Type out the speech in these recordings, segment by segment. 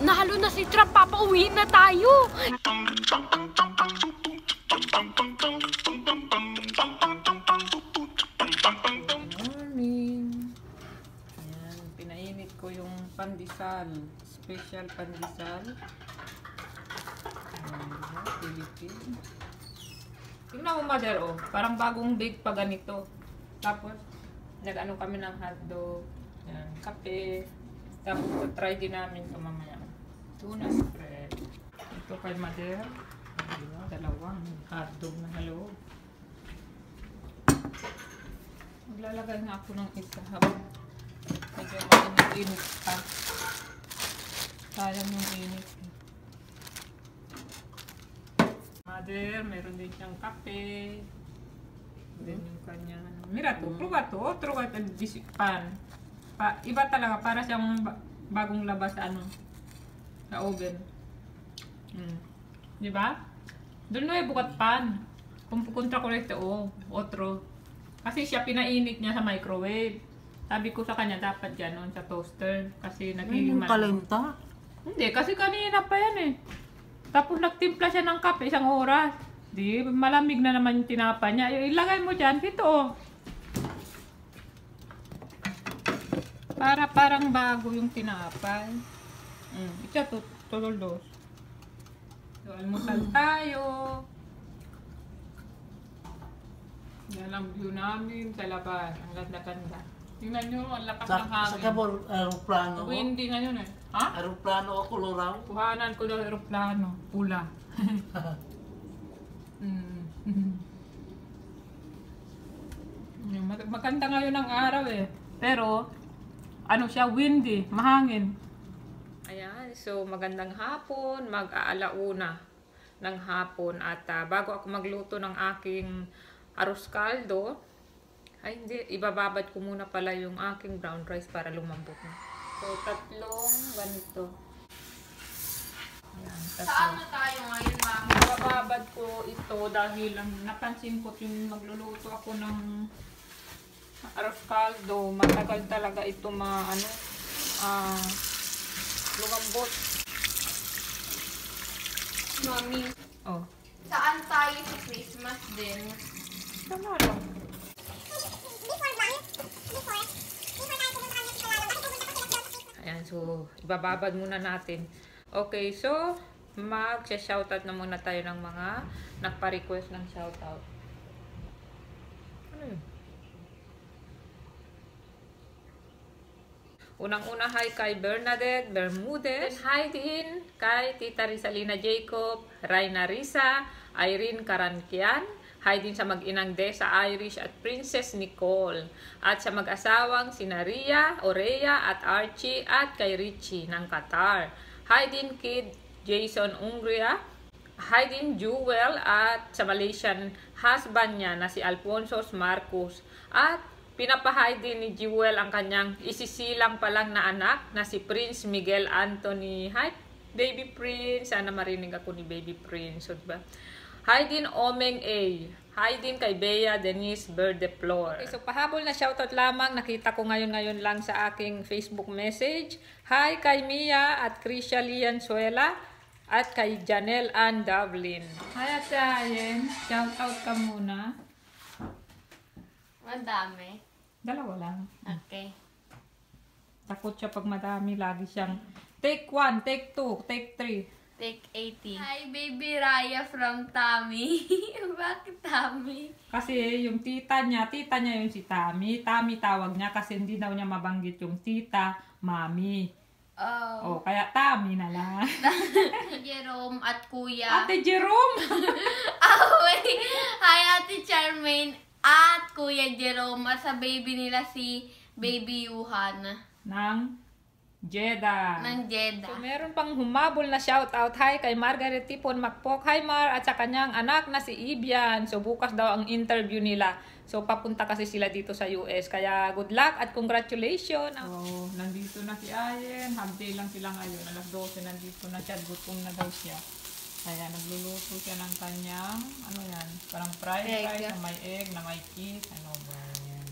nahalo na si Trap. Papauwiin na tayo. Morning. Ayan, pinainit ko yung pandesal. Special pandesal. Ayan, Philippine. Tingnan mo, mother, oh. Parang bagong bake pa ganito. Tapos, nag-ano kami ng hotdog. Ayan, kape. Tapos, try din namin ito mamaya. Tuna spread. Ito kay mother. Diba? Dalawang hotdog na halo. Maglalagay nga ako ng isa habang medyo mainit pa. Sayang yung init. Mother, meron din siyang kape. Then yung kanya. Mira to, pruba to. Truga to, pan. Iba talaga, para siyang bagong labas sa ano, sa oven. Diba? Doon na bukat pan. Kung pupunta ko rin ito, otro. Kasi siya pinainit niya sa microwave. Sabi ko sa kanya, dapat gano'n sa toaster. Kasi nagiging kalimta? Hindi, kasi kanina pa yan eh. Tapos nagtimpla siya ng kape, 1 oras. Di, malamig na naman yung tinapa niya. Ilagay mo dyan, ito. Parang bago yung tinapay. Ito, tuloldos. So, almusal tayo. Yan ang view namin sa labas. Ang ganda-ganda. Tingnan nyo, ang lakas ng hangin. Sa kabor, aeroplano ko? Windy ngayon eh. Ha? Aeroplano ako, luraw. Kuhanan ko ng aeroplano. Pula. Maganda ngayon ang araw eh. Pero, ano siya, windy, mahangin. Ayan, so magandang hapon, mag-aalauna ng hapon. At bago ako magluto ng aking arroz caldo, ay hindi, ibababad ko muna pala yung aking brown rice para lumambot na. So, 3 ganito. Ayan, 3. Saan na tayo ngayon, mami? Ibababad ko ito dahil napansin ko yung magluluto ako ng arroz caldo. Matagal talaga ito lumambot. Mami, Oh. saan tayo sa Christmas din? Tama lang. Ayan, so, ibababad muna natin. Okay, so, mag-shoutout na muna tayo ng mga nagpa-request ng shoutout. Ano yun? Unang-una, hi kay Bernadette Bermudez. Hi din kay Tita Rizalina Jacob, Raina Risa, Irene Karankian. Hi din sa mag-inang Desa Irish at Princess Nicole. At sa mag-asawang sina Ria, Orea at Archie at kay Richie ng Qatar. Hi din kid Jason Ungria. Hi din Jewel at sa Malaysian husband niya na si Alfonso Marcos. At pinapahay din ni Jewel ang kanyang isisilang pa lang na anak na si Prince Miguel Anthony. Hi, Baby Prince. Sana marinig ako ni Baby Prince. So, diba? Hi din Omeng A. Hi din kay Bea Denise Berdeflor. Okay, so pahabol na shoutout lamang. Nakita ko ngayon lang sa aking Facebook message. Hi kay Mia at Krisha Lianzuela at kay Janelle Ann Davlin. Hi Ate Ayen. Shoutout ka muna. Madami. 2 lang. Okay. Takot siya pag madami. Lagi siyang take 1, take 2, take 3. Take 80. Hi, baby Raya from Tami. Bakit Tami? Kasi yung tita niya yung si Tami. Tami tawag niya kasi hindi daw niya mabanggit yung tita, mami. Oh. Kaya Tami na lang. Jerome at Kuya. Ate Jerome! Wait. Hi, Ate Charmaine at Kuya Jerome. At sa baby nila si Baby Yuhan. Ng Jeddah. Ng Jeddah. So, meron pang humabol na shoutout. Hi kay Margaret Tipon Macpok. Hi Mar, at sa kanyang anak na si Ibian. So, bukas daw ang interview nila. So, papunta kasi sila dito sa US. Kaya, good luck at congratulations. Oh, nandito na si Ayen. Half day lang sila ngayon. Alas 12, nandito na siya. Gutom na daw siya. Kaya, nagluluto siya ng kanyang, ano yan, parang fried rice na may egg, na may cheese. Ano ba yan?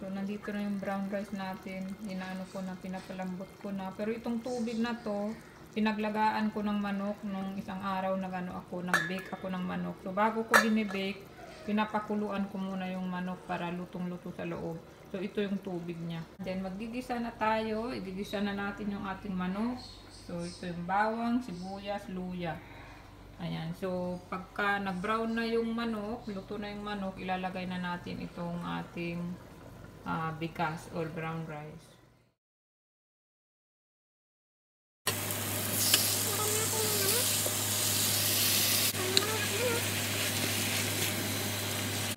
So, So, nandito na yung brown rice natin. Inaano ko na, pinapalambot ko na. Pero itong tubig na to, pinaglagaan ko ng manok nung isang araw nag-bake ako ng manok. So, bago ko binibake, pinapakuluan ko muna yung manok para lutong-luto sa loob. So, ito yung tubig niya. Then, magigisa na tayo. Igigisa na natin yung ating manok. So, ito yung bawang, sibuyas, luya. Ayan. So, pagka nag-brown na yung manok, luto na yung manok, ilalagay na natin itong ating bigas or brown rice.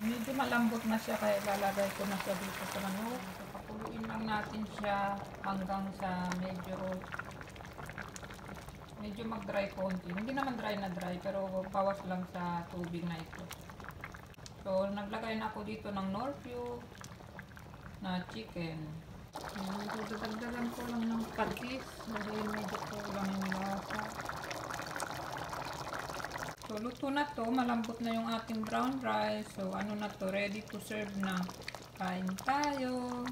Medyo malambot na siya kaya ilalagay ko na siya dito sa manok. So, pakuluin lang natin siya hanggang sa medyo mag-dry konti. Hindi naman dry na dry pero bawas lang sa tubig na ito. So, naglagay na ako dito ng Knorr Cube na chicken. So, dadagdagan ko lang ng patis dahil medyo kulang yung lasa. So, luto na to. Malambot na yung ating brown rice. So, ano na to? Ready to serve na. Kain tayo.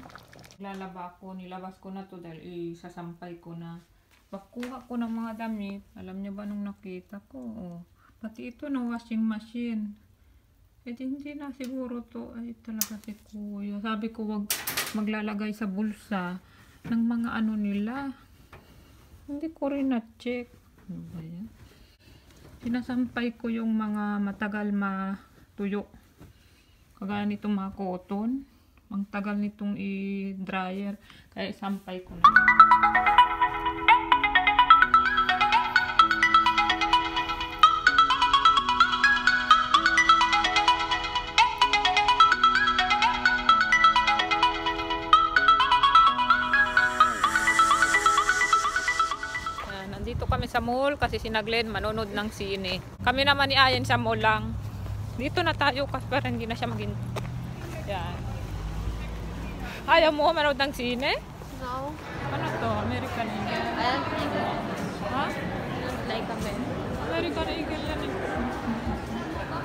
Nilabas ko na to dahil isasampay ko na. Pagkuha ko ng mga damit, alam niyo ba nung nakita ko? Oh, pati ito na washing machine. Hindi na siguro to. Ay, talaga si Kuya. Sabi ko wag maglalagay sa bulsa ng mga ano nila. Hindi ko rin na-check. Ano ba yan? Sinasampay ko yung mga matagal matuyo. Kagaya nitong mga cotton. Ang tagal nitong i-dryer. Kaya isampay ko na. Dito kami sa mall kasi si Glenn manonood ng sine. Kami naman ni Ayan sa mall lang. Dito na tayo kasi parang hindi na siya maging... Yan. Ayaw mo manood ng sine? No. Ano to? American Eagle? I don't think so. Ha? I don't like a bit. American Eagle yan eh.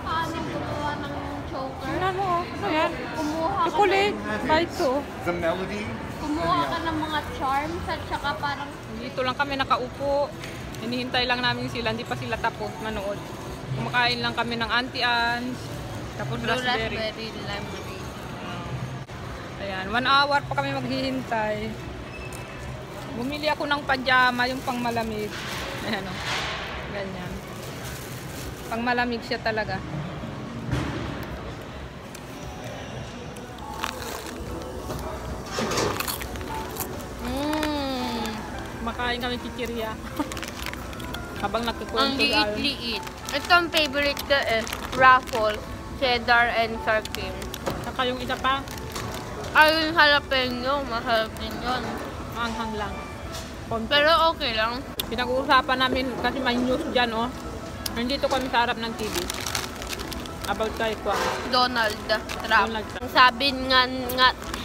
Paano gumawa ng choker? Tingnan mo. Ano yan? Kumuha ka Chocolate. Kahit to. The melody. Kumuha ka ng mga charms at saka parang Dito lang kami nakaupo. Hinihintay lang namin sila. Hindi pa sila tapos manood. Kumakain lang kami ng Auntie Anne's. Tapos blue raspberry. raspberry lemonade. Ayan, 1 hour pa kami maghihintay. Bumili ako ng pajama, yung pang malamig. Ayan o. Ganyan. Pang malamig siya talaga. Makain kami chichirya. Habang Ang nagkikwento liit-liit. Ito ang favorite ko is Ruffles, cheddar, and sour cream. Saka yung isa pa, Ay, yung jalapeno. Masarap din yun. anghang lang. Konti. Pero okay lang. Pinag-uusapan namin kasi may news dyan, oh. Nandito kami sa harap ng TV. About kay Kwan. Donald Trump. Donald Trump. Sabi nga,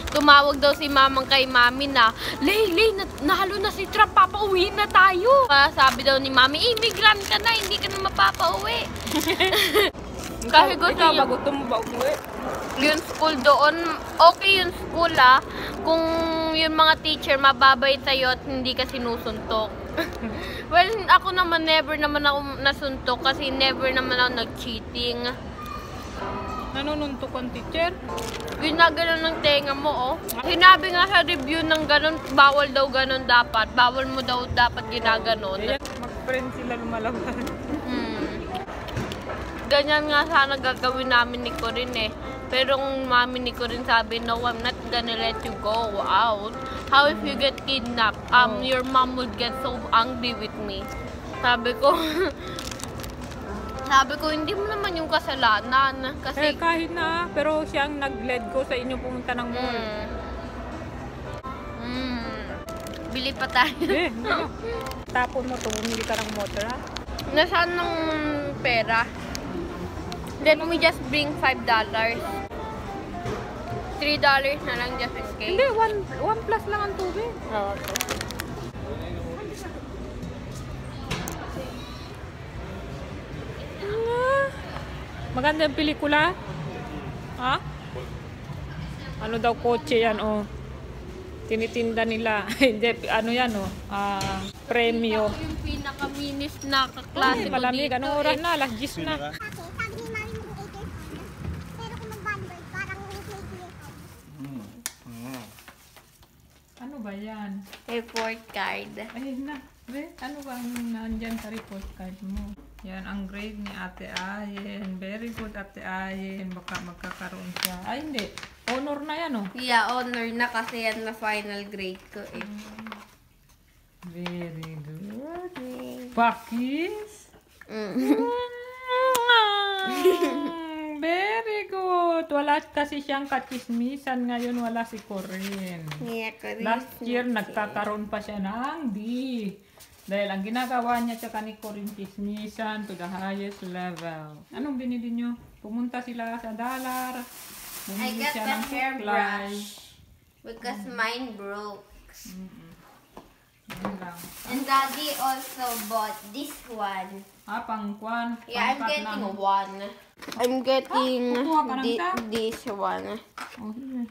tumawag daw si mamang kay mami na, Lay, nahalo na si Trump, papauwi na tayo. Sabi daw ni mami, immigrant ka na, hindi ka na mapapauwi. Kasi gusto ikaw, niya, gusto mo ba umuwi? yung school doon, okay yung school kung yung mga teacher mababait sa'yo at hindi ka sinusuntok. Well, ako naman, never naman ako nasuntok kasi never naman ako nag-cheating. Nanununtok ang teacher? Yung na gano'n ng tenga mo, oh. Sinabi nga sa review ng gano'n, bawal daw gano'n dapat. Bawal mo daw dapat ginaganon. Ayan, mag-friend sila lumalaban. Ganyan nga sana gagawin namin ni Corinne eh. Pero ang mami ni Corinne sabi, no, I'm not gonna let you go out. How if you get kidnapped? Your mom would get so angry with me. Sabi ko, hindi mo naman yung kasalanan. Kasi, Kahit na, pero siyang nag-led ko sa inyo pumunta ng mall. Bili pa tayo. Hindi na. Tapon mo to, bumili ka ng motor, ha? Nasaan ng pera? Let me just bring $5. $3 na lang just in case. Hindi, 1 plus lang ang tubig. Oo. Maganda yung pelikula. Ha? Ano daw kotse yan, oh. Tinitinda nila. Hindi, ano yan, oh. Premyo. Ito yung pinaka-minis na kaklase Ay, ko malamig. dito. Anong oras na? Alas 10 na. Kasi sabi ni Mami mag-8 years old. Pero kung mag-bondboard, parang 20 years old. Ano ba yan? Report card. Ay, na. Ano ba ang nandyan sa report card mo? Yan ang grade ni Ate Ayen. Very good, Ate Ayen. Baka magkakaroon siya. Ay, hindi. Honor na yan, oh. Yeah, honor na kasi yan na final grade ko eh. Very good. Bakis? Very good. Wala kasi siyang katismisan. Ngayon wala si Corinne. Yeah, ko Last year, nagkakaroon pa siya ng D. Dahil ang ginagawa niya tsaka ni Corinne chismisan to the highest level. Anong binili niyo? Pumunta sila sa Dollar. I Bumili got siya the ng hair suklay. brush because mine broke. Yun lang. And Daddy also bought this one. Pangkwan. Yeah, I'm pangkat getting ng- one. I'm getting kukuha ka ng isa? this one. Oh, here.